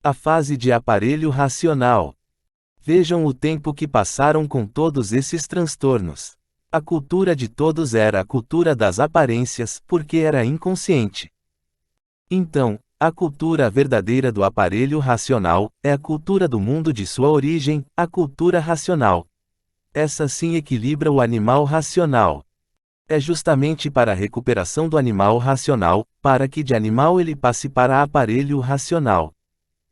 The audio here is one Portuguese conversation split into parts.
A fase de aparelho racional. Vejam o tempo que passaram com todos esses transtornos. A cultura de todos era a cultura das aparências, porque era inconsciente. Então, a cultura verdadeira do aparelho racional é a cultura do mundo de sua origem, a cultura racional. Essa sim equilibra o animal racional. É justamente para a recuperação do animal racional, para que de animal ele passe para aparelho racional.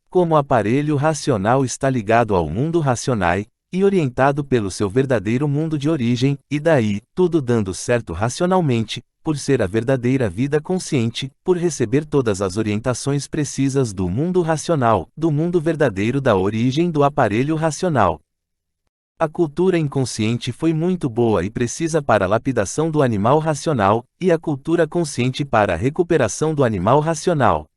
Como o aparelho racional está ligado ao mundo racional, e orientado pelo seu verdadeiro mundo de origem, e daí, tudo dando certo racionalmente, por ser a verdadeira vida consciente, por receber todas as orientações precisas do mundo racional, do mundo verdadeiro da origem do aparelho racional. A cultura inconsciente foi muito boa e precisa para a lapidação do animal racional, e a cultura consciente para a recuperação do animal racional.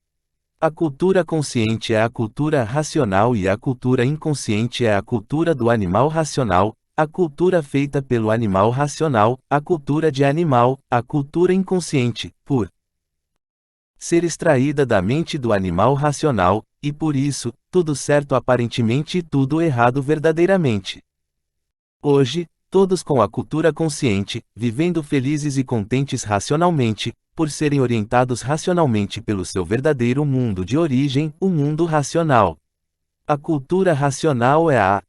A cultura consciente é a cultura racional e a cultura inconsciente é a cultura do animal racional, a cultura feita pelo animal racional, a cultura de animal, a cultura inconsciente, por ser extraída da mente do animal racional, e por isso, tudo certo aparentemente e tudo errado verdadeiramente. Hoje, todos com a cultura consciente, vivendo felizes e contentes racionalmente, por serem orientados racionalmente pelo seu verdadeiro mundo de origem, o mundo racional. A cultura racional é a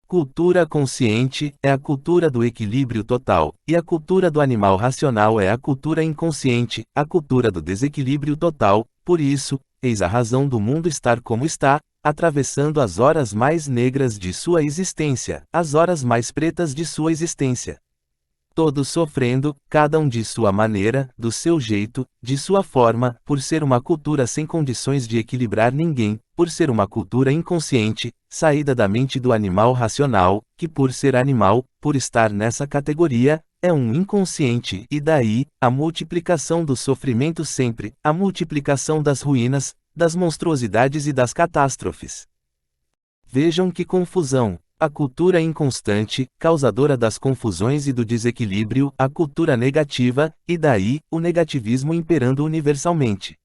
cultura consciente, é a cultura do equilíbrio total, e a cultura do animal racional é a cultura inconsciente, a cultura do desequilíbrio total. Por isso, eis a razão do mundo estar como está, atravessando as horas mais negras de sua existência, as horas mais pretas de sua existência. Todos sofrendo, cada um de sua maneira, do seu jeito, de sua forma, por ser uma cultura sem condições de equilibrar ninguém, por ser uma cultura inconsciente, saída da mente do animal racional, que por ser animal, por estar nessa categoria, é um inconsciente, e daí, a multiplicação do sofrimento sempre, a multiplicação das ruínas, das monstruosidades e das catástrofes. Vejam que confusão! A cultura inconstante, causadora das confusões e do desequilíbrio, a cultura negativa, e daí, o negativismo imperando universalmente.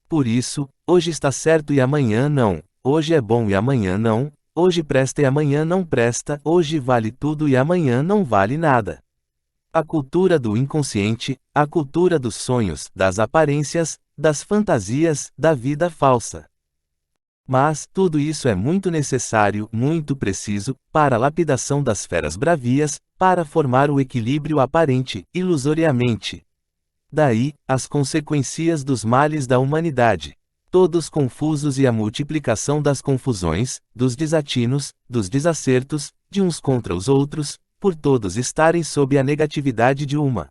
Por isso, hoje está certo e amanhã não, hoje é bom e amanhã não, hoje presta e amanhã não presta, hoje vale tudo e amanhã não vale nada. A cultura do inconsciente, a cultura dos sonhos, das aparências, das fantasias, da vida falsa. Mas, tudo isso é muito necessário, muito preciso, para a lapidação das feras bravias, para formar o equilíbrio aparente, ilusoriamente. Daí, as consequências dos males da humanidade. Todos confusos e a multiplicação das confusões, dos desatinos, dos desacertos, de uns contra os outros, por todos estarem sob a negatividade de uma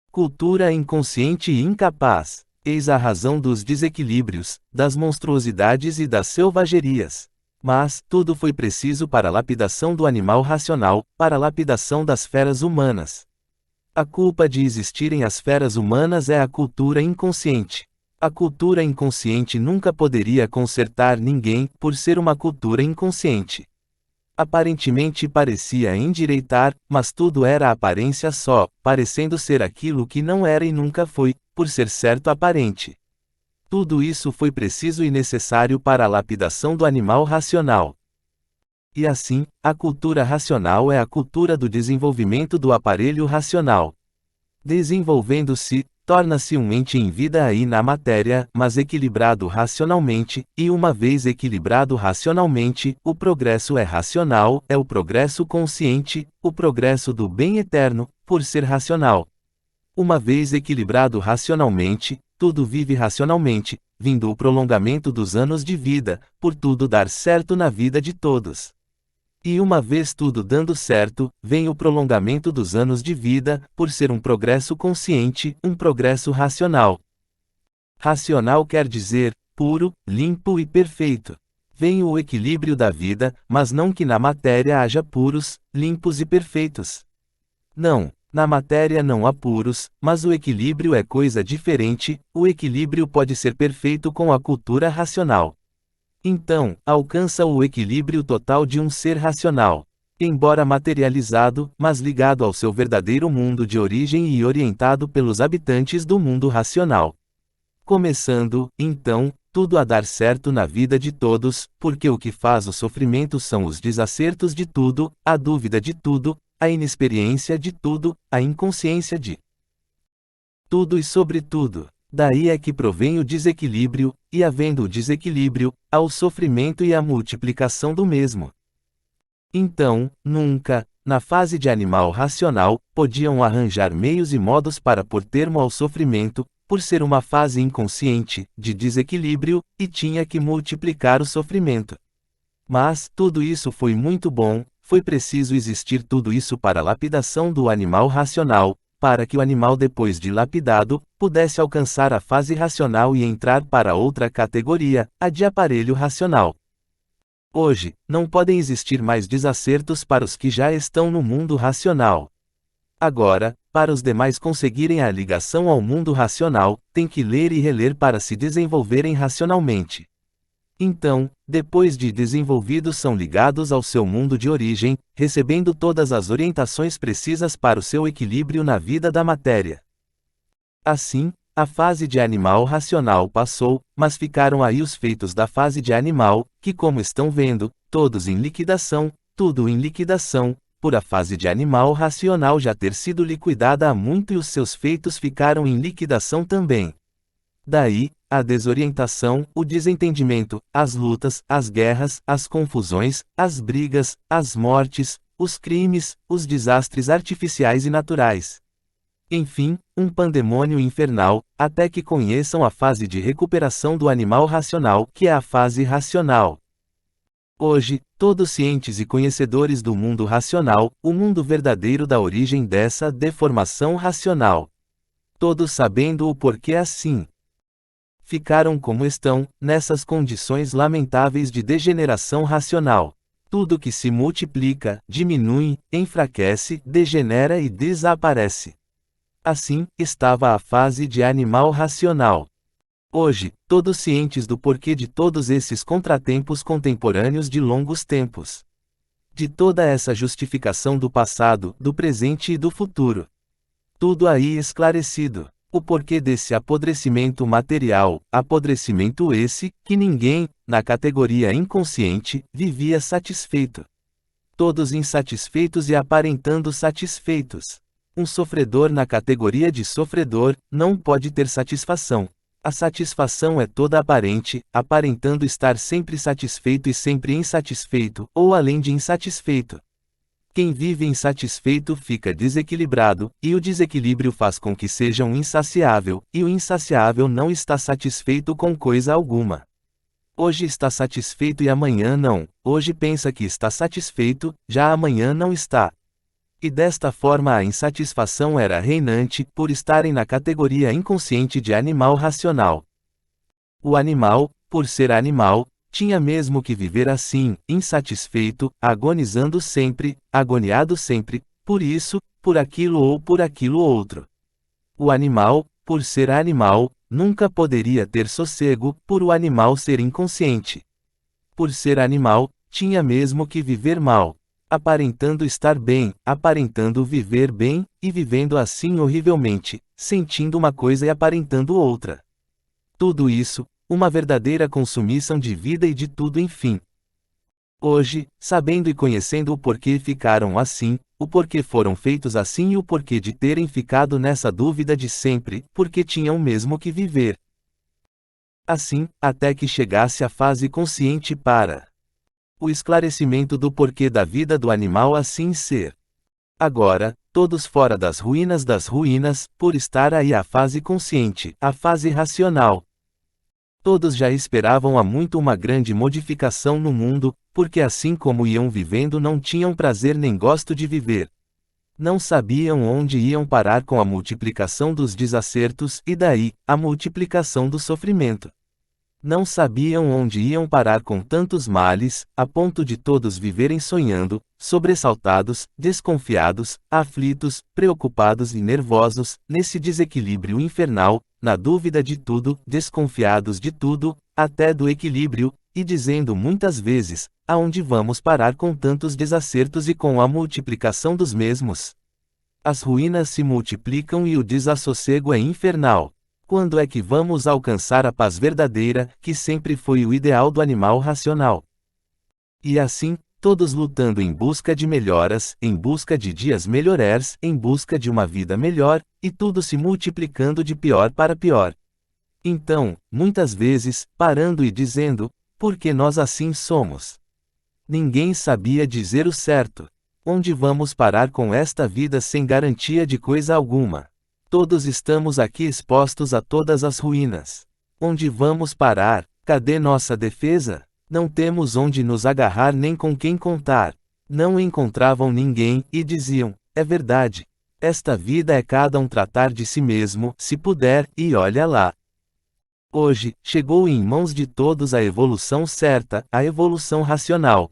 cultura inconsciente e incapaz. Eis a razão dos desequilíbrios, das monstruosidades e das selvagerias. Mas, tudo foi preciso para a lapidação do animal racional, para a lapidação das feras humanas. A culpa de existirem as feras humanas é a cultura inconsciente. A cultura inconsciente nunca poderia consertar ninguém, por ser uma cultura inconsciente. Aparentemente parecia endireitar, mas tudo era aparência só, parecendo ser aquilo que não era e nunca foi, por ser certo aparente. Tudo isso foi preciso e necessário para a lapidação do animal racional. E assim, a cultura racional é a cultura do desenvolvimento do aparelho racional. Desenvolvendo-se, torna-se um ente em vida aí na matéria, mas equilibrado racionalmente, e uma vez equilibrado racionalmente, o progresso é racional, é o progresso consciente, o progresso do bem eterno, por ser racional. Uma vez equilibrado racionalmente, tudo vive racionalmente, vindo o prolongamento dos anos de vida, por tudo dar certo na vida de todos. E uma vez tudo dando certo, vem o prolongamento dos anos de vida, por ser um progresso consciente, um progresso racional. Racional quer dizer, puro, limpo e perfeito. Vem o equilíbrio da vida, mas não que na matéria haja puros, limpos e perfeitos. Não, na matéria não há puros, mas o equilíbrio é coisa diferente, o equilíbrio pode ser perfeito com a cultura racional. Então, alcança o equilíbrio total de um ser racional. Embora materializado, mas ligado ao seu verdadeiro mundo de origem e orientado pelos habitantes do mundo racional. Começando, então, tudo a dar certo na vida de todos, porque o que faz o sofrimento são os desacertos de tudo, a dúvida de tudo, a inexperiência de tudo, a inconsciência de tudo e sobretudo. Daí é que provém o desequilíbrio, e havendo o desequilíbrio, há o sofrimento e a multiplicação do mesmo. Então, nunca, na fase de animal racional, podiam arranjar meios e modos para pôr termo ao sofrimento, por ser uma fase inconsciente, de desequilíbrio, e tinha que multiplicar o sofrimento. Mas, tudo isso foi muito bom, foi preciso existir tudo isso para a lapidação do animal racional, para que o animal depois de lapidado, pudesse alcançar a fase racional e entrar para outra categoria, a de aparelho racional. Hoje, não podem existir mais desacertos para os que já estão no mundo racional. Agora, para os demais conseguirem a ligação ao mundo racional, tem que ler e reler para se desenvolverem racionalmente. Então, depois de desenvolvidos são ligados ao seu mundo de origem, recebendo todas as orientações precisas para o seu equilíbrio na vida da matéria. Assim, a fase de animal racional passou, mas ficaram aí os feitos da fase de animal, que como estão vendo, todos em liquidação, tudo em liquidação, por a fase de animal racional já ter sido liquidada há muito e os seus feitos ficaram em liquidação também. Daí, a desorientação, o desentendimento, as lutas, as guerras, as confusões, as brigas, as mortes, os crimes, os desastres artificiais e naturais. Enfim, um pandemônio infernal, até que conheçam a fase de recuperação do animal racional, que é a fase racional. Hoje, todos cientes e conhecedores do mundo racional, o mundo verdadeiro da origem dessa deformação racional. Todos sabendo o porquê assim. Ficaram como estão, nessas condições lamentáveis de degeneração racional. Tudo que se multiplica, diminui, enfraquece, degenera e desaparece. Assim, estava a fase de animal racional. Hoje, todos cientes do porquê de todos esses contratempos contemporâneos de longos tempos. De toda essa justificação do passado, do presente e do futuro. Tudo aí esclarecido. O porquê desse apodrecimento material, apodrecimento esse, que ninguém, na categoria inconsciente, vivia satisfeito. Todos insatisfeitos e aparentando satisfeitos. Um sofredor na categoria de sofredor, não pode ter satisfação. A satisfação é toda aparente, aparentando estar sempre satisfeito e sempre insatisfeito, ou além de insatisfeito. Quem vive insatisfeito fica desequilibrado, e o desequilíbrio faz com que seja um insaciável, e o insaciável não está satisfeito com coisa alguma. Hoje está satisfeito e amanhã não, hoje pensa que está satisfeito, já amanhã não está. E desta forma a insatisfação era reinante, por estarem na categoria inconsciente de animal racional. O animal, por ser animal, tinha mesmo que viver assim, insatisfeito, agonizando sempre, agoniado sempre, por isso, por aquilo ou por aquilo outro. O animal, por ser animal, nunca poderia ter sossego, por o animal ser inconsciente. Por ser animal, tinha mesmo que viver mal, aparentando estar bem, aparentando viver bem, e vivendo assim horrivelmente, sentindo uma coisa e aparentando outra. Tudo isso, uma verdadeira consumição de vida e de tudo enfim. Hoje, sabendo e conhecendo o porquê ficaram assim, o porquê foram feitos assim e o porquê de terem ficado nessa dúvida de sempre, porque tinham mesmo que viver. Assim, até que chegasse a fase consciente para o esclarecimento do porquê da vida do animal assim ser. Agora, todos fora das ruínas, por estar aí a fase consciente, a fase racional. Todos já esperavam há muito uma grande modificação no mundo, porque assim como iam vivendo não tinham prazer nem gosto de viver. Não sabiam onde iam parar com a multiplicação dos desacertos e daí, a multiplicação do sofrimento. Não sabiam onde iam parar com tantos males, a ponto de todos viverem sonhando, sobressaltados, desconfiados, aflitos, preocupados e nervosos, nesse desequilíbrio infernal, na dúvida de tudo, desconfiados de tudo, até do equilíbrio, e dizendo muitas vezes, aonde vamos parar com tantos desacertos e com a multiplicação dos mesmos? As ruínas se multiplicam e o desassossego é infernal. Quando é que vamos alcançar a paz verdadeira, que sempre foi o ideal do animal racional? E assim, todos lutando em busca de melhoras, em busca de dias melhores, em busca de uma vida melhor, e tudo se multiplicando de pior para pior. Então, muitas vezes, parando e dizendo, por que nós assim somos? Ninguém sabia dizer o certo. Onde vamos parar com esta vida sem garantia de coisa alguma? Todos estamos aqui expostos a todas as ruínas. Onde vamos parar? Cadê nossa defesa? Não temos onde nos agarrar nem com quem contar. Não encontravam ninguém, e diziam, é verdade. Esta vida é cada um tratar de si mesmo, se puder, e olha lá. Hoje, chegou em mãos de todos a evolução certa, a evolução racional.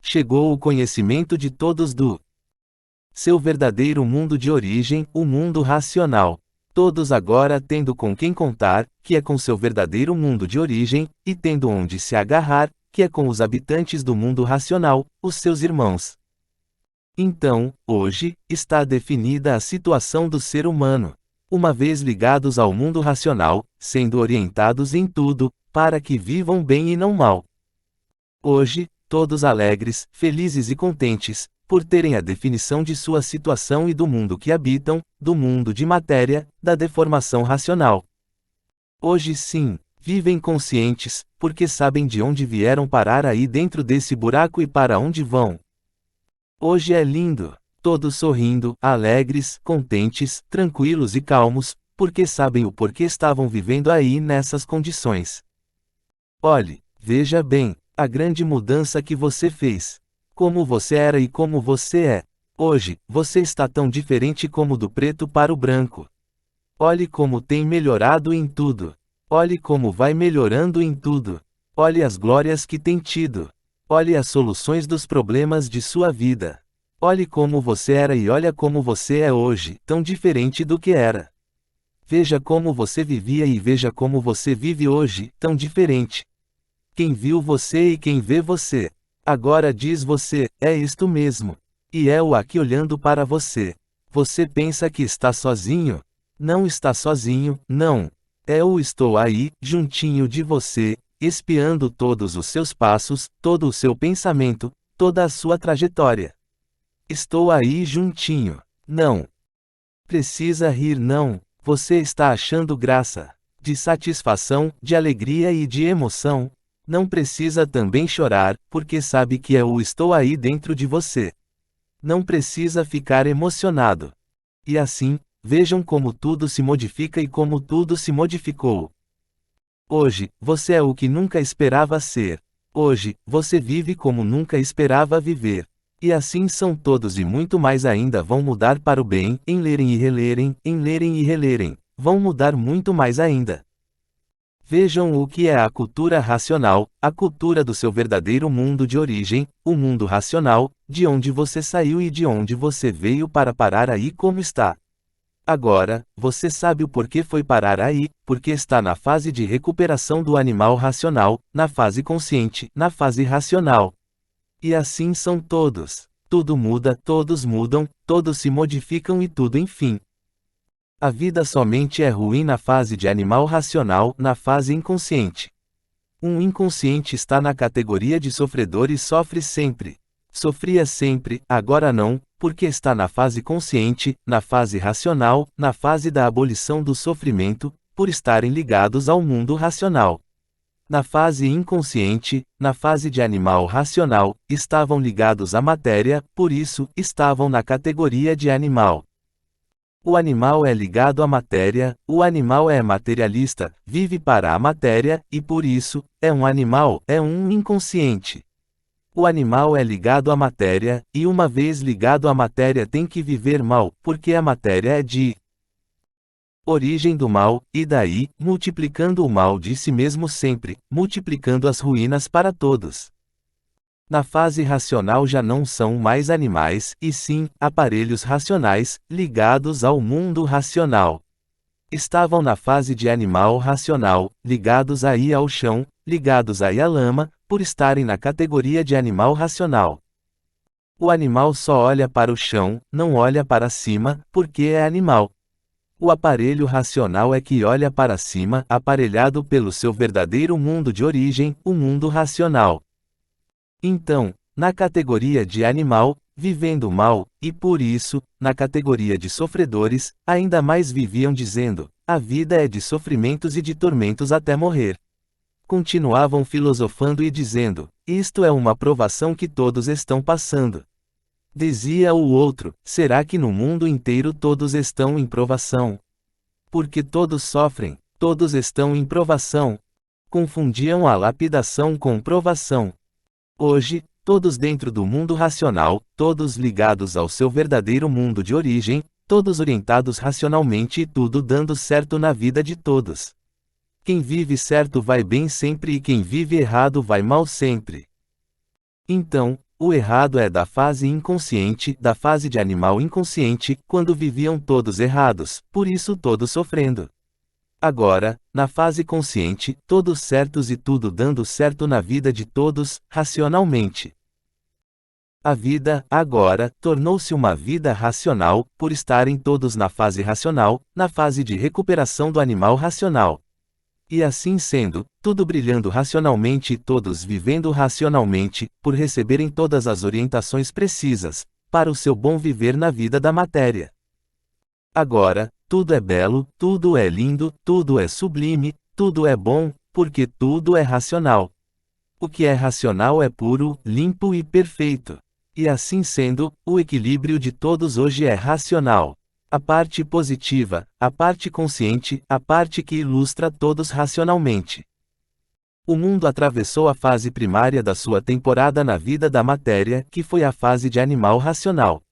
Chegou o conhecimento de todos do seu verdadeiro mundo de origem, o mundo racional. Todos agora tendo com quem contar, que é com seu verdadeiro mundo de origem, e tendo onde se agarrar, que é com os habitantes do mundo racional, os seus irmãos. Então, hoje, está definida a situação do ser humano. Uma vez ligados ao mundo racional, sendo orientados em tudo, para que vivam bem e não mal. Hoje, todos alegres, felizes e contentes, por terem a definição de sua situação e do mundo que habitam, do mundo de matéria, da deformação racional. Hoje sim, vivem conscientes, porque sabem de onde vieram parar aí dentro desse buraco e para onde vão. Hoje é lindo, todos sorrindo, alegres, contentes, tranquilos e calmos, porque sabem o porquê estavam vivendo aí nessas condições. Olhe, veja bem, a grande mudança que você fez. Como você era e como você é. Hoje, você está tão diferente como do preto para o branco. Olhe como tem melhorado em tudo. Olhe como vai melhorando em tudo. Olhe as glórias que tem tido. Olhe as soluções dos problemas de sua vida. Olhe como você era e olha como você é hoje, tão diferente do que era. Veja como você vivia e veja como você vive hoje, tão diferente. Quem viu você e quem vê você. Agora diz você, é isto mesmo. E é o aqui olhando para você. Você pensa que está sozinho? Não está sozinho, não. É o estou aí, juntinho de você, espiando todos os seus passos, todo o seu pensamento, toda a sua trajetória. Estou aí juntinho. Não. Precisa rir não. Você está achando graça. De satisfação, de alegria e de emoção. Não precisa também chorar, porque sabe que é o estou aí dentro de você. Não precisa ficar emocionado. E assim, vejam como tudo se modifica e como tudo se modificou. Hoje, você é o que nunca esperava ser. Hoje, você vive como nunca esperava viver. E assim são todos e muito mais ainda vão mudar para o bem, em lerem e relerem, em lerem e relerem. Vão mudar muito mais ainda. Vejam o que é a cultura racional, a cultura do seu verdadeiro mundo de origem, o mundo racional, de onde você saiu e de onde você veio para parar aí como está. Agora, você sabe o porquê foi parar aí, porque está na fase de recuperação do animal racional, na fase consciente, na fase racional. E assim são todos. Tudo muda, todos mudam, todos se modificam e tudo enfim. A vida somente é ruim na fase de animal racional, na fase inconsciente. Um inconsciente está na categoria de sofredor e sofre sempre. Sofria sempre, agora não, porque está na fase consciente, na fase racional, na fase da abolição do sofrimento, por estarem ligados ao mundo racional. Na fase inconsciente, na fase de animal racional, estavam ligados à matéria, por isso, estavam na categoria de animal. O animal é ligado à matéria, o animal é materialista, vive para a matéria, e por isso, é um animal, é um inconsciente. O animal é ligado à matéria, e uma vez ligado à matéria tem que viver mal, porque a matéria é de origem do mal, e daí, multiplicando o mal de si mesmo sempre, multiplicando as ruínas para todos. Na fase racional já não são mais animais, e sim, aparelhos racionais, ligados ao mundo racional. Estavam na fase de animal racional, ligados aí ao chão, ligados aí à lama, por estarem na categoria de animal racional. O animal só olha para o chão, não olha para cima, porque é animal. O aparelho racional é que olha para cima, aparelhado pelo seu verdadeiro mundo de origem, o mundo racional. Então, na categoria de animal, vivendo mal, e por isso, na categoria de sofredores, ainda mais viviam dizendo: a vida é de sofrimentos e de tormentos até morrer. Continuavam filosofando e dizendo: isto é uma provação que todos estão passando. Dizia o outro: será que no mundo inteiro todos estão em provação? Porque todos sofrem, todos estão em provação. Confundiam a lapidação com provação. Hoje, todos dentro do mundo racional, todos ligados ao seu verdadeiro mundo de origem, todos orientados racionalmente e tudo dando certo na vida de todos. Quem vive certo vai bem sempre e quem vive errado vai mal sempre. Então, o errado é da fase inconsciente, da fase de animal inconsciente, quando viviam todos errados, por isso todos sofrendo. Agora, na fase consciente, todos certos e tudo dando certo na vida de todos, racionalmente. A vida, agora, tornou-se uma vida racional, por estarem todos na fase racional, na fase de recuperação do animal racional. E assim sendo, tudo brilhando racionalmente e todos vivendo racionalmente, por receberem todas as orientações precisas, para o seu bom viver na vida da matéria. Agora, tudo é belo, tudo é lindo, tudo é sublime, tudo é bom, porque tudo é racional. O que é racional é puro, limpo e perfeito. E assim sendo, o equilíbrio de todos hoje é racional. A parte positiva, a parte consciente, a parte que ilustra todos racionalmente. O mundo atravessou a fase primária da sua temporada na vida da matéria, que foi a fase de animal racional.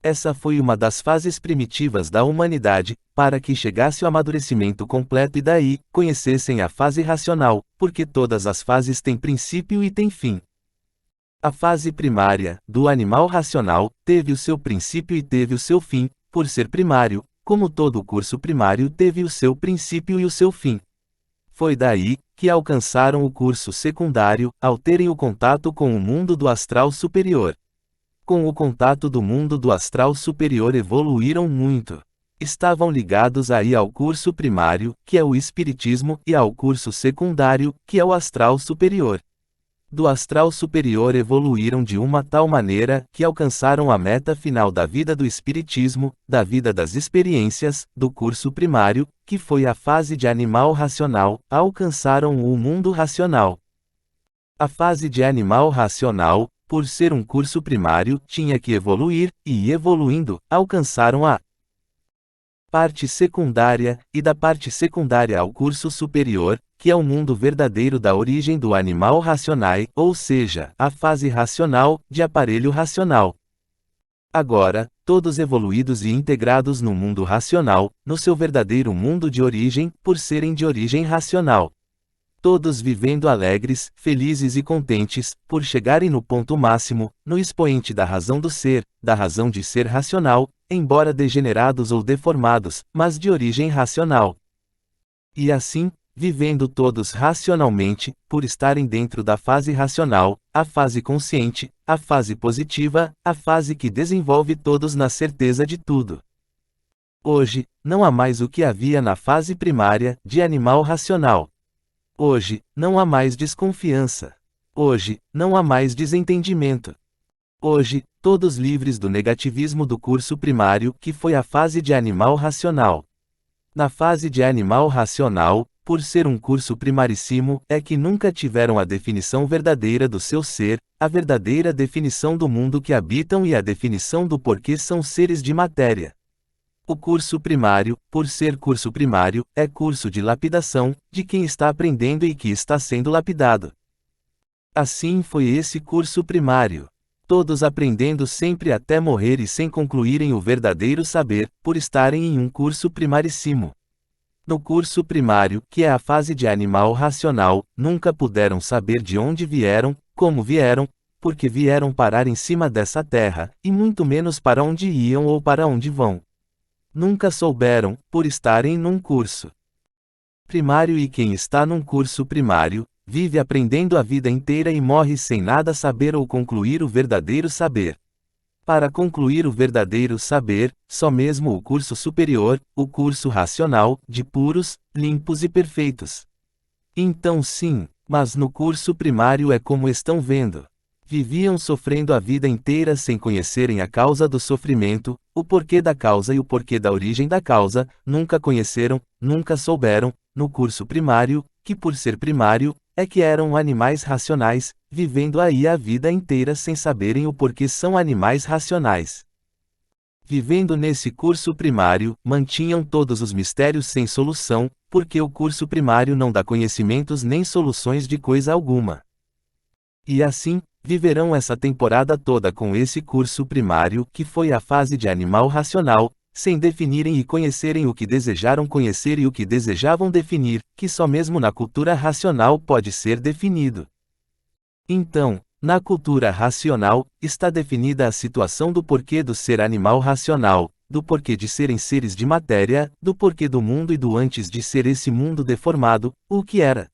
Essa foi uma das fases primitivas da humanidade, para que chegasse o amadurecimento completo e daí, conhecessem a fase racional, porque todas as fases têm princípio e têm fim. A fase primária, do animal racional, teve o seu princípio e teve o seu fim, por ser primário, como todo o curso primário teve o seu princípio e o seu fim. Foi daí, que alcançaram o curso secundário, ao terem o contato com o mundo do astral superior. Com o contato do mundo do astral superior evoluíram muito. Estavam ligados aí ao curso primário, que é o espiritismo, e ao curso secundário, que é o astral superior. Do astral superior evoluíram de uma tal maneira, que alcançaram a meta final da vida do espiritismo, da vida das experiências, do curso primário, que foi a fase de animal racional, alcançaram o mundo racional. A fase de animal racional, por ser um curso primário, tinha que evoluir, e evoluindo, alcançaram a parte secundária, e da parte secundária ao curso superior, que é o mundo verdadeiro da origem do animal racional, ou seja, a fase racional, de aparelho racional. Agora, todos evoluídos e integrados no mundo racional, no seu verdadeiro mundo de origem, por serem de origem racional. Todos vivendo alegres, felizes e contentes, por chegarem no ponto máximo, no expoente da razão do ser, da razão de ser racional, embora degenerados ou deformados, mas de origem racional. E assim, vivendo todos racionalmente, por estarem dentro da fase racional, a fase consciente, a fase positiva, a fase que desenvolve todos na certeza de tudo. Hoje, não há mais o que havia na fase primária, de animal racional. Hoje, não há mais desconfiança. Hoje, não há mais desentendimento. Hoje, todos livres do negativismo do curso primário, que foi a fase de animal racional. Na fase de animal racional, por ser um curso primaríssimo, é que nunca tiveram a definição verdadeira do seu ser, a verdadeira definição do mundo que habitam e a definição do porquê são seres de matéria. O curso primário, por ser curso primário, é curso de lapidação, de quem está aprendendo e que está sendo lapidado. Assim foi esse curso primário. Todos aprendendo sempre até morrer e sem concluírem o verdadeiro saber, por estarem em um curso primaríssimo. No curso primário, que é a fase de animal racional, nunca puderam saber de onde vieram, como vieram, porque vieram parar em cima dessa terra, e muito menos para onde iam ou para onde vão. Nunca souberam, por estarem num curso primário e quem está num curso primário, vive aprendendo a vida inteira e morre sem nada saber ou concluir o verdadeiro saber. Para concluir o verdadeiro saber, só mesmo o curso superior, o curso racional, de puros, limpos e perfeitos. Então sim, mas no curso primário é como estão vendo. Viviam sofrendo a vida inteira sem conhecerem a causa do sofrimento, o porquê da causa e o porquê da origem da causa, nunca conheceram, nunca souberam, no curso primário, que por ser primário, é que eram animais racionais, vivendo aí a vida inteira sem saberem o porquê são animais racionais. Vivendo nesse curso primário, mantinham todos os mistérios sem solução, porque o curso primário não dá conhecimentos nem soluções de coisa alguma. E assim, viverão essa temporada toda com esse curso primário, que foi a fase de animal racional, sem definirem e conhecerem o que desejaram conhecer e o que desejavam definir, que só mesmo na cultura racional pode ser definido. Então, na cultura racional, está definida a situação do porquê do ser animal racional, do porquê de serem seres de matéria, do porquê do mundo e do antes de ser esse mundo deformado, o que era.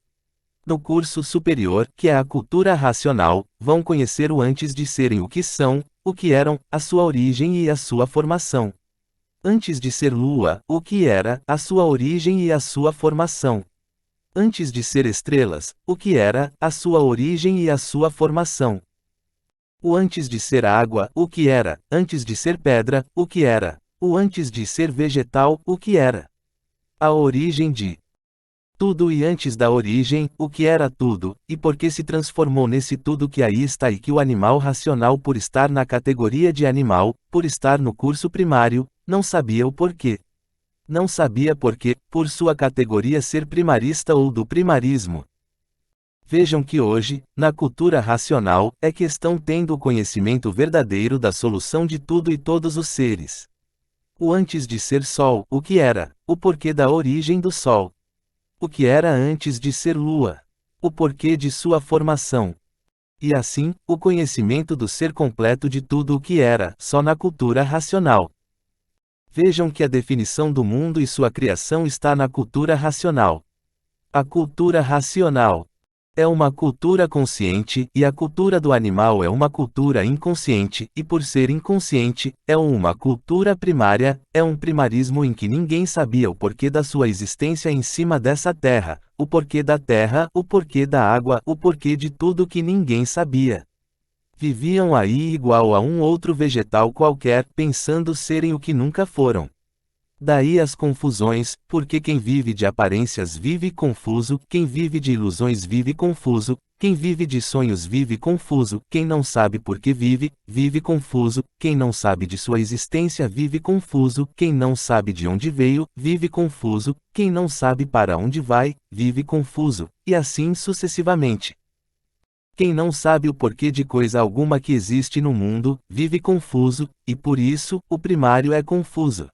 No curso superior, que é a cultura racional, vão conhecer o antes de serem o que são, o que eram, a sua origem e a sua formação. Antes de ser lua, o que era, a sua origem e a sua formação. Antes de ser estrelas, o que era, a sua origem e a sua formação. O antes de ser água, o que era, antes de ser pedra, o que era. O antes de ser vegetal, o que era. A origem de tudo e antes da origem, o que era tudo, e por que se transformou nesse tudo que aí está e que o animal racional por estar na categoria de animal, por estar no curso primário, não sabia o porquê. Não sabia porquê, por sua categoria ser primarista ou do primarismo. Vejam que hoje, na cultura racional, é que estão tendo o conhecimento verdadeiro da solução de tudo e todos os seres. O antes de ser Sol, o que era, o porquê da origem do Sol. O que era antes de ser Lua. O porquê de sua formação. E assim, o conhecimento do ser completo de tudo o que era, só na cultura racional. Vejam que a definição do mundo e sua criação está na cultura racional. A cultura racional é uma cultura consciente, e a cultura do animal é uma cultura inconsciente, e por ser inconsciente, é uma cultura primária, é um primarismo em que ninguém sabia o porquê da sua existência em cima dessa terra, o porquê da terra, o porquê da água, o porquê de tudo que ninguém sabia. Viviam aí igual a um outro vegetal qualquer, pensando serem o que nunca foram. Daí as confusões, porque quem vive de aparências vive confuso, quem vive de ilusões vive confuso, quem vive de sonhos vive confuso, quem não sabe por que vive, vive confuso, quem não sabe de sua existência vive confuso, quem não sabe de onde veio, vive confuso, quem não sabe para onde vai, vive confuso, e assim sucessivamente. Quem não sabe o porquê de coisa alguma que existe no mundo, vive confuso, e por isso, o primário é confuso.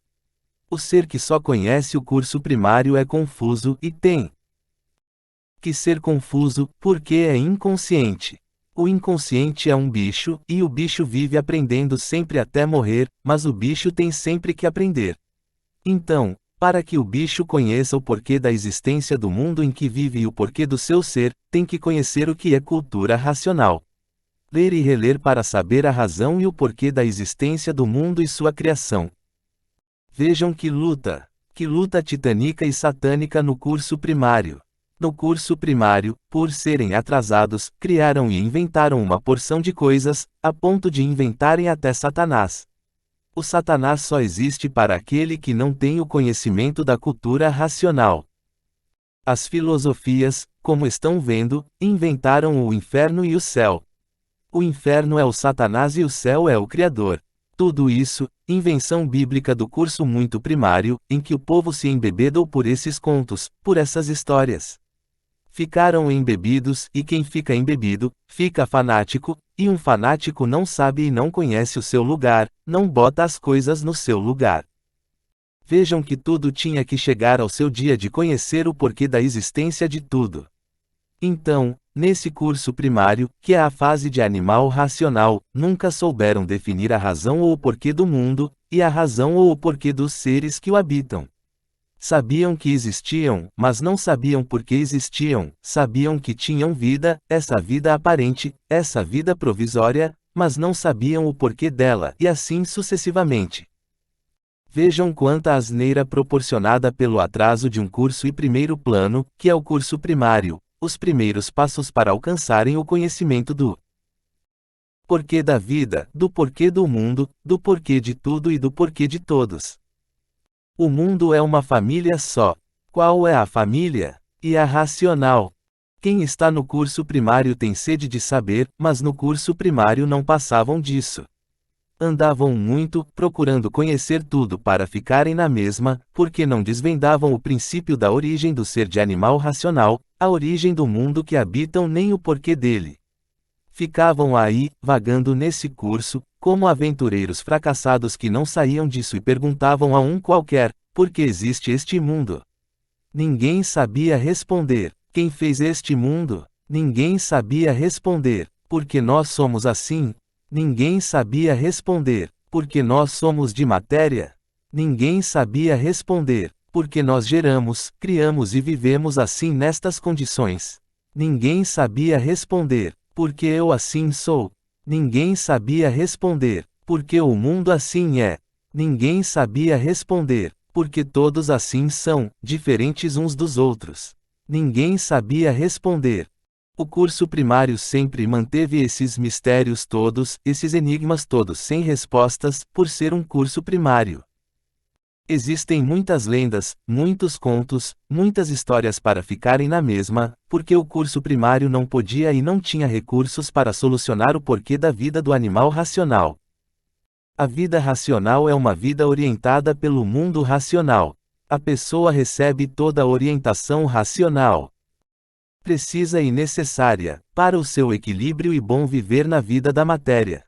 O ser que só conhece o curso primário é confuso e tem que ser confuso, porque é inconsciente. O inconsciente é um bicho, e o bicho vive aprendendo sempre até morrer, mas o bicho tem sempre que aprender. Então, para que o bicho conheça o porquê da existência do mundo em que vive e o porquê do seu ser, tem que conhecer o que é cultura racional. Ler e reler para saber a razão e o porquê da existência do mundo e sua criação. Vejam que luta titânica e satânica no curso primário. No curso primário, por serem atrasados, criaram e inventaram uma porção de coisas, a ponto de inventarem até Satanás. O Satanás só existe para aquele que não tem o conhecimento da cultura racional. As filosofias, como estão vendo, inventaram o inferno e o céu. O inferno é o Satanás e o céu é o Criador. Tudo isso, invenção bíblica do curso muito primário, em que o povo se embebedou por esses contos, por essas histórias. Ficaram embebidos, e quem fica embebido, fica fanático, e um fanático não sabe e não conhece o seu lugar, não bota as coisas no seu lugar. Vejam que tudo tinha que chegar ao seu dia de conhecer o porquê da existência de tudo. Então, nesse curso primário, que é a fase de animal racional, nunca souberam definir a razão ou o porquê do mundo, e a razão ou o porquê dos seres que o habitam. Sabiam que existiam, mas não sabiam por que existiam, sabiam que tinham vida, essa vida aparente, essa vida provisória, mas não sabiam o porquê dela, e assim sucessivamente. Vejam quanta asneira proporcionada pelo atraso de um curso e primeiro plano, que é o curso primário, os primeiros passos para alcançarem o conhecimento do porquê da vida, do porquê do mundo, do porquê de tudo e do porquê de todos. O mundo é uma família só. Qual é a família? E a racional. Quem está no curso primário tem sede de saber, mas no curso primário não passavam disso. Andavam muito, procurando conhecer tudo para ficarem na mesma, porque não desvendavam o princípio da origem do ser de animal racional, a origem do mundo que habitam nem o porquê dele. Ficavam aí, vagando nesse curso, como aventureiros fracassados que não saíam disso e perguntavam a um qualquer, por que existe este mundo? Ninguém sabia responder. Quem fez este mundo? Ninguém sabia responder. Por que nós somos assim? Ninguém sabia responder. Por que nós somos de matéria? Ninguém sabia responder. Por que nós geramos, criamos e vivemos assim nestas condições? Ninguém sabia responder. Por que eu assim sou? Ninguém sabia responder. Por que o mundo assim é? Ninguém sabia responder. Porque todos assim são, diferentes uns dos outros. Ninguém sabia responder. O curso primário sempre manteve esses mistérios todos, esses enigmas todos sem respostas, por ser um curso primário. Existem muitas lendas, muitos contos, muitas histórias para ficarem na mesma, porque o curso primário não podia e não tinha recursos para solucionar o porquê da vida do animal racional. A vida racional é uma vida orientada pelo mundo racional. A pessoa recebe toda a orientação racional precisa e necessária, para o seu equilíbrio e bom viver na vida da matéria.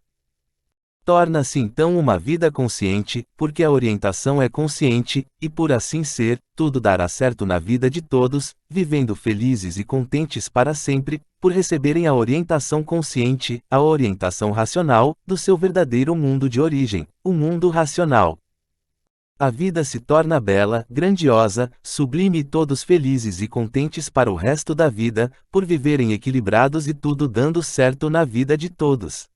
Torna-se então uma vida consciente, porque a orientação é consciente, e por assim ser, tudo dará certo na vida de todos, vivendo felizes e contentes para sempre, por receberem a orientação consciente, a orientação racional, do seu verdadeiro mundo de origem, o mundo racional. A vida se torna bela, grandiosa, sublime e todos felizes e contentes para o resto da vida, por viverem equilibrados e tudo dando certo na vida de todos.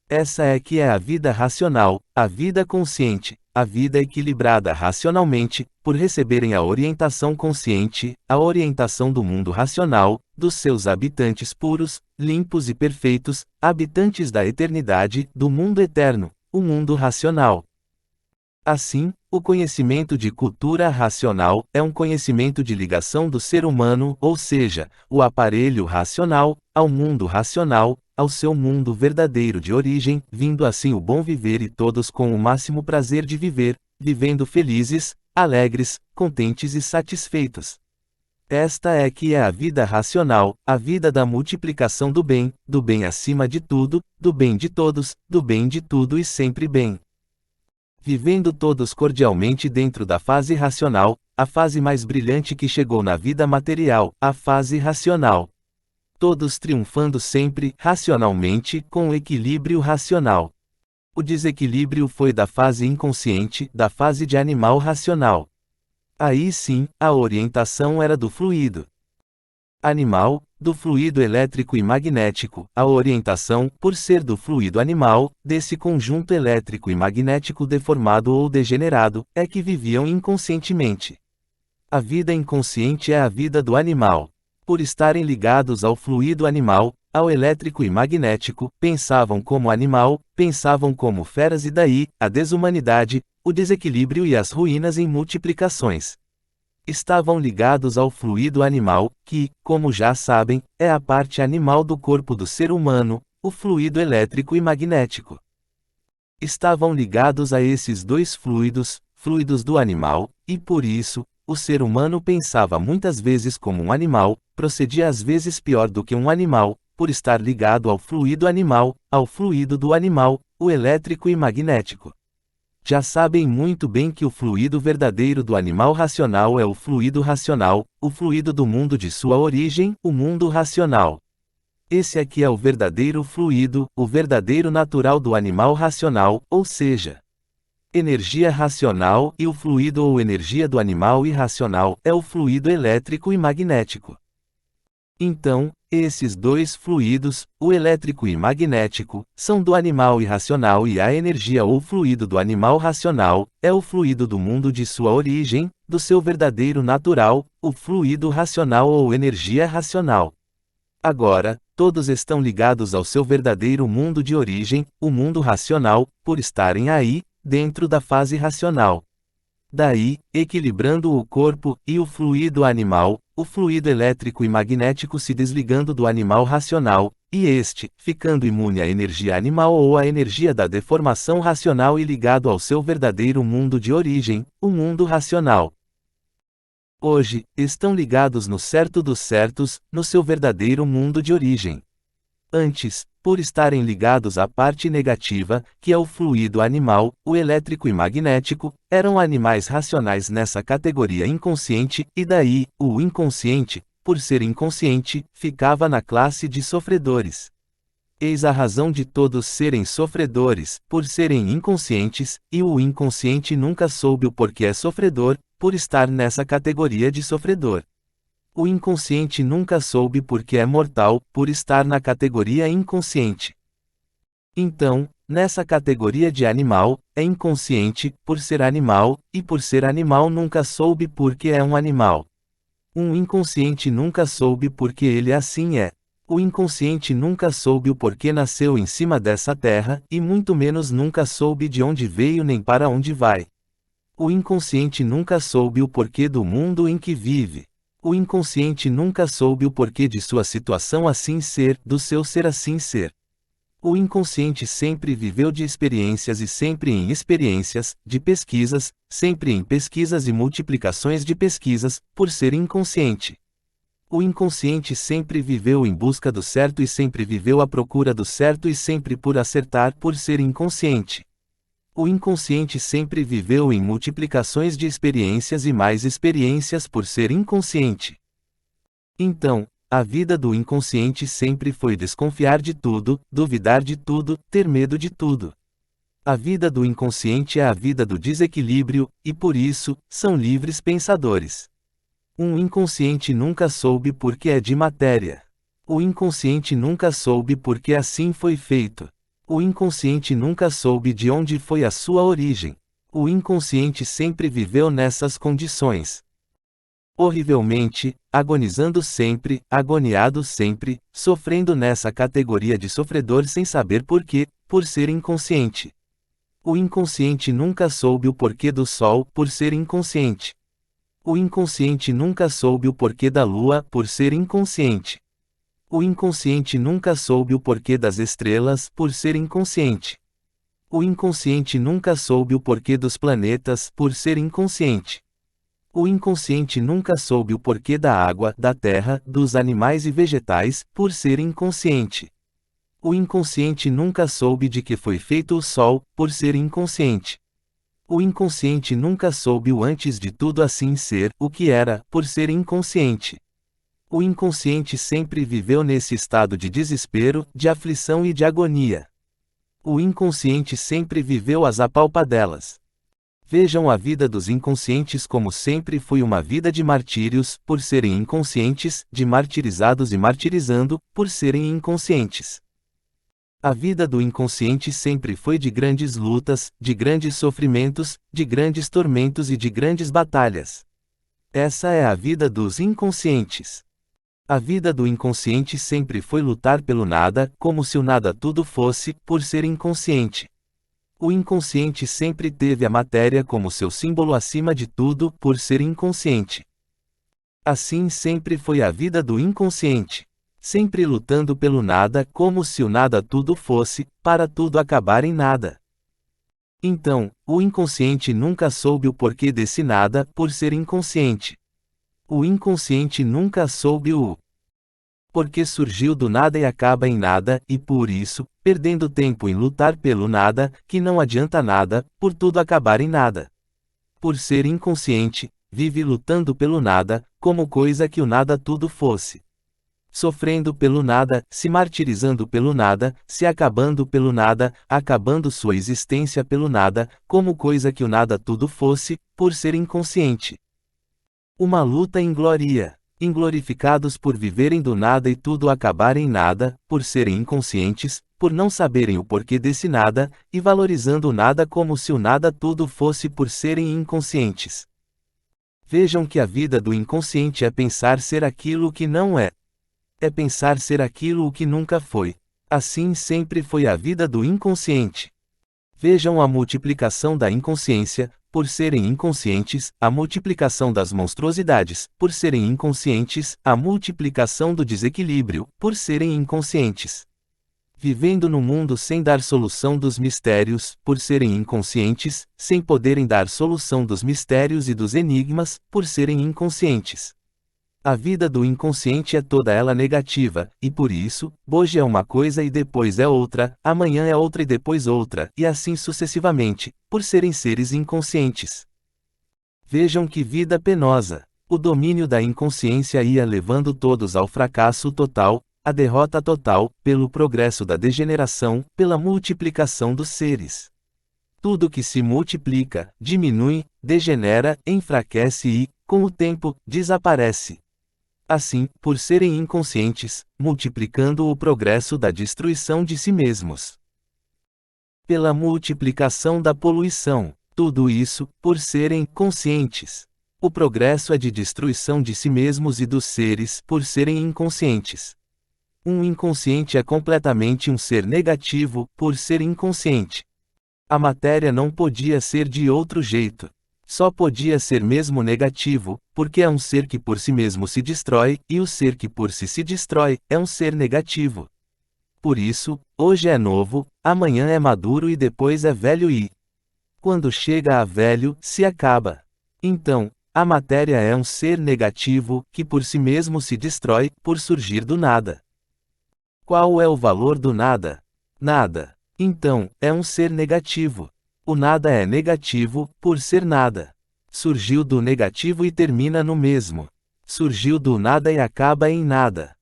Essa é que é a vida racional, a vida consciente, a vida equilibrada racionalmente, por receberem a orientação consciente, a orientação do mundo racional, dos seus habitantes puros, limpos e perfeitos, habitantes da eternidade, do mundo eterno, o mundo racional. Assim, o conhecimento de cultura racional é um conhecimento de ligação do ser humano, ou seja, o aparelho racional, ao mundo racional, ao seu mundo verdadeiro de origem, vindo assim o bom viver e todos com o máximo prazer de viver, vivendo felizes, alegres, contentes e satisfeitos. Esta é que é a vida racional, a vida da multiplicação do bem acima de tudo, do bem de todos, do bem de tudo e sempre bem. Vivendo todos cordialmente dentro da fase racional, a fase mais brilhante que chegou na vida material, a fase racional. Todos triunfando sempre, racionalmente, com o equilíbrio racional. O desequilíbrio foi da fase inconsciente, da fase de animal racional. Aí sim, a orientação era do fluido animal, do fluido elétrico e magnético, a orientação, por ser do fluido animal, desse conjunto elétrico e magnético deformado ou degenerado, é que viviam inconscientemente. A vida inconsciente é a vida do animal. Por estarem ligados ao fluido animal, ao elétrico e magnético, pensavam como animal, pensavam como feras e daí, a desumanidade, o desequilíbrio e as ruínas em multiplicações. Estavam ligados ao fluido animal, que, como já sabem, é a parte animal do corpo do ser humano, o fluido elétrico e magnético. Estavam ligados a esses dois fluidos, fluidos do animal, e por isso, o ser humano pensava muitas vezes como um animal, procedia às vezes pior do que um animal, por estar ligado ao fluido animal, ao fluido do animal, o elétrico e magnético. Já sabem muito bem que o fluido verdadeiro do animal racional é o fluido racional, o fluido do mundo de sua origem, o mundo racional. Esse aqui é o verdadeiro fluido, o verdadeiro natural do animal racional, ou seja, energia racional, e o fluido ou energia do animal irracional é o fluido elétrico e magnético. Então, Esses dois fluidos, o elétrico e magnético, são do animal irracional e a energia ou fluido do animal racional, é o fluido do mundo de sua origem, do seu verdadeiro natural, o fluido racional ou energia racional. Agora, todos estão ligados ao seu verdadeiro mundo de origem, o mundo racional, por estarem aí, dentro da fase racional. Daí, equilibrando o corpo e o fluido animal, o fluido elétrico e magnético se desligando do animal racional, e este, ficando imune à energia animal ou à energia da deformação racional e ligado ao seu verdadeiro mundo de origem, o mundo racional. Hoje, estão ligados no certo dos certos, no seu verdadeiro mundo de origem. Antes, por estarem ligados à parte negativa, que é o fluido animal, o elétrico e magnético, eram animais racionais nessa categoria inconsciente, e daí, o inconsciente, por ser inconsciente, ficava na classe de sofredores. Eis a razão de todos serem sofredores, por serem inconscientes, e o inconsciente nunca soube o porquê é sofredor, por estar nessa categoria de sofredor. O inconsciente nunca soube porque é mortal, por estar na categoria inconsciente. Então, nessa categoria de animal, é inconsciente, por ser animal, e por ser animal nunca soube porque é um animal. Um inconsciente nunca soube porque ele assim é. O inconsciente nunca soube o porquê nasceu em cima dessa terra, e muito menos nunca soube de onde veio nem para onde vai. O inconsciente nunca soube o porquê do mundo em que vive. O inconsciente nunca soube o porquê de sua situação assim ser, do seu ser assim ser. O inconsciente sempre viveu de experiências e sempre em experiências, de pesquisas, sempre em pesquisas e multiplicações de pesquisas, por ser inconsciente. O inconsciente sempre viveu em busca do certo e sempre viveu à procura do certo e sempre por acertar por ser inconsciente. O inconsciente sempre viveu em multiplicações de experiências e mais experiências por ser inconsciente. Então, a vida do inconsciente sempre foi desconfiar de tudo, duvidar de tudo, ter medo de tudo. A vida do inconsciente é a vida do desequilíbrio, e por isso, são livres pensadores. Um inconsciente nunca soube porque é de matéria. O inconsciente nunca soube porque assim foi feito. O inconsciente nunca soube de onde foi a sua origem. O inconsciente sempre viveu nessas condições. Horrivelmente, agonizando sempre, agoniado sempre, sofrendo nessa categoria de sofredor sem saber porquê, por ser inconsciente. O inconsciente nunca soube o porquê do sol, por ser inconsciente. O inconsciente nunca soube o porquê da lua, por ser inconsciente. O inconsciente nunca soube o porquê das estrelas, por ser inconsciente. O inconsciente nunca soube o porquê dos planetas, por ser inconsciente. O inconsciente nunca soube o porquê da água, da terra, dos animais e vegetais, por ser inconsciente. O inconsciente nunca soube de que foi feito o sol, por ser inconsciente. O inconsciente nunca soube o antes de tudo assim ser, o que era, por ser inconsciente. O inconsciente sempre viveu nesse estado de desespero, de aflição e de agonia. O inconsciente sempre viveu as apalpadelas. Vejam a vida dos inconscientes como sempre foi uma vida de martírios, por serem inconscientes, de martirizados e martirizando, por serem inconscientes. A vida do inconsciente sempre foi de grandes lutas, de grandes sofrimentos, de grandes tormentos e de grandes batalhas. Essa é a vida dos inconscientes. A vida do inconsciente sempre foi lutar pelo nada, como se o nada tudo fosse, por ser inconsciente. O inconsciente sempre teve a matéria como seu símbolo acima de tudo, por ser inconsciente. Assim sempre foi a vida do inconsciente. Sempre lutando pelo nada, como se o nada tudo fosse, para tudo acabar em nada. Então, o inconsciente nunca soube o porquê desse nada, por ser inconsciente. O inconsciente nunca soube o porquê surgiu do nada e acaba em nada, e por isso, perdendo tempo em lutar pelo nada, que não adianta nada, por tudo acabar em nada. Por ser inconsciente, vive lutando pelo nada, como coisa que o nada tudo fosse. Sofrendo pelo nada, se martirizando pelo nada, se acabando pelo nada, acabando sua existência pelo nada, como coisa que o nada tudo fosse, por ser inconsciente. Uma luta inglória. Inglorificados por viverem do nada e tudo acabar em nada, por serem inconscientes, por não saberem o porquê desse nada, e valorizando o nada como se o nada tudo fosse por serem inconscientes. Vejam que a vida do inconsciente é pensar ser aquilo que não é. É pensar ser aquilo o que nunca foi. Assim sempre foi a vida do inconsciente. Vejam a multiplicação da inconsciência, por serem inconscientes, a multiplicação das monstruosidades, por serem inconscientes, a multiplicação do desequilíbrio, por serem inconscientes. Vivendo no mundo sem dar solução dos mistérios, por serem inconscientes, sem poderem dar solução dos mistérios e dos enigmas, por serem inconscientes. A vida do inconsciente é toda ela negativa, e por isso, hoje é uma coisa e depois é outra, amanhã é outra e depois outra, e assim sucessivamente, por serem seres inconscientes. Vejam que vida penosa! O domínio da inconsciência ia levando todos ao fracasso total, à derrota total, pelo progresso da degeneração, pela multiplicação dos seres. Tudo que se multiplica, diminui, degenera, enfraquece e, com o tempo, desaparece. Assim, por serem inconscientes, multiplicando o progresso da destruição de si mesmos. Pela multiplicação da poluição, tudo isso, por serem conscientes. O progresso é de destruição de si mesmos e dos seres, por serem inconscientes. Um inconsciente é completamente um ser negativo, por ser inconsciente. A matéria não podia ser de outro jeito. Só podia ser mesmo negativo, porque é um ser que por si mesmo se destrói, e o ser que por si se destrói, é um ser negativo. Por isso, hoje é novo, amanhã é maduro e depois é velho e, quando chega a velho, se acaba. Então, a matéria é um ser negativo, que por si mesmo se destrói, por surgir do nada. Qual é o valor do nada? Nada. Então, é um ser negativo. O nada é negativo, por ser nada. Surgiu do negativo e termina no mesmo. Surgiu do nada e acaba em nada.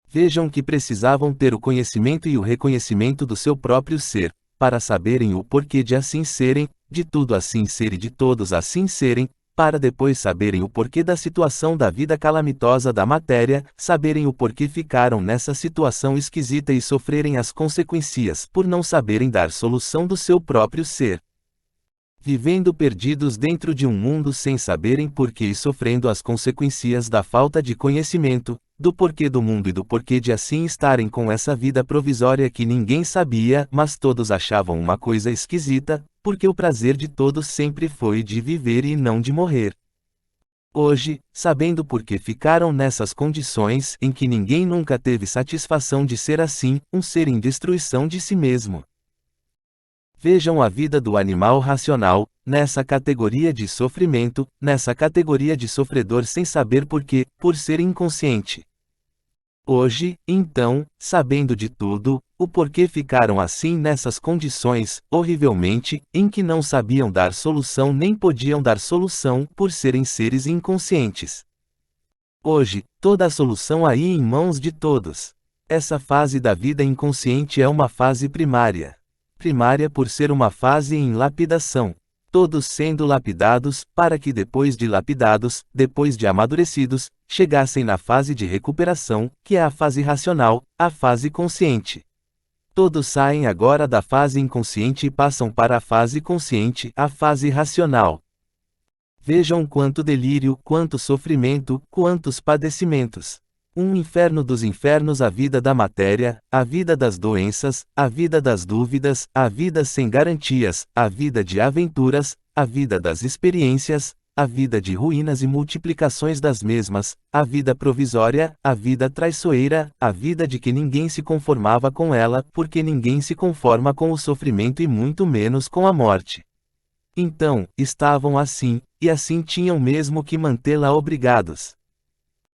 Vejam que precisavam ter o conhecimento e o reconhecimento do seu próprio ser, para saberem o porquê de assim serem, de tudo assim ser e de todos assim serem, para depois saberem o porquê da situação da vida calamitosa da matéria, saberem o porquê ficaram nessa situação esquisita e sofrerem as consequências por não saberem dar solução do seu próprio ser. Vivendo perdidos dentro de um mundo sem saberem porquê e sofrendo as consequências da falta de conhecimento, do porquê do mundo e do porquê de assim estarem com essa vida provisória que ninguém sabia, mas todos achavam uma coisa esquisita, porque o prazer de todos sempre foi de viver e não de morrer. Hoje, sabendo por que ficaram nessas condições em que ninguém nunca teve satisfação de ser assim, um ser em destruição de si mesmo. Vejam a vida do animal racional, nessa categoria de sofrimento, nessa categoria de sofredor sem saber porquê, por ser inconsciente. Hoje, então, sabendo de tudo, o porquê ficaram assim nessas condições, horrivelmente, em que não sabiam dar solução nem podiam dar solução, por serem seres inconscientes. Hoje, toda a solução aí em mãos de todos. Essa fase da vida inconsciente é uma fase primária. Primária por ser uma fase em lapidação. Todos sendo lapidados, para que depois de lapidados, depois de amadurecidos, chegassem na fase de recuperação, que é a fase racional, a fase consciente. Todos saem agora da fase inconsciente e passam para a fase consciente, a fase racional. Vejam quanto delírio, quanto sofrimento, quantos padecimentos. Um inferno dos infernos, a vida da matéria, a vida das doenças, a vida das dúvidas, a vida sem garantias, a vida de aventuras, a vida das experiências, a vida de ruínas e multiplicações das mesmas, a vida provisória, a vida traiçoeira, a vida de que ninguém se conformava com ela, porque ninguém se conforma com o sofrimento e muito menos com a morte. Então, estavam assim, e assim tinham mesmo que mantê-la obrigados.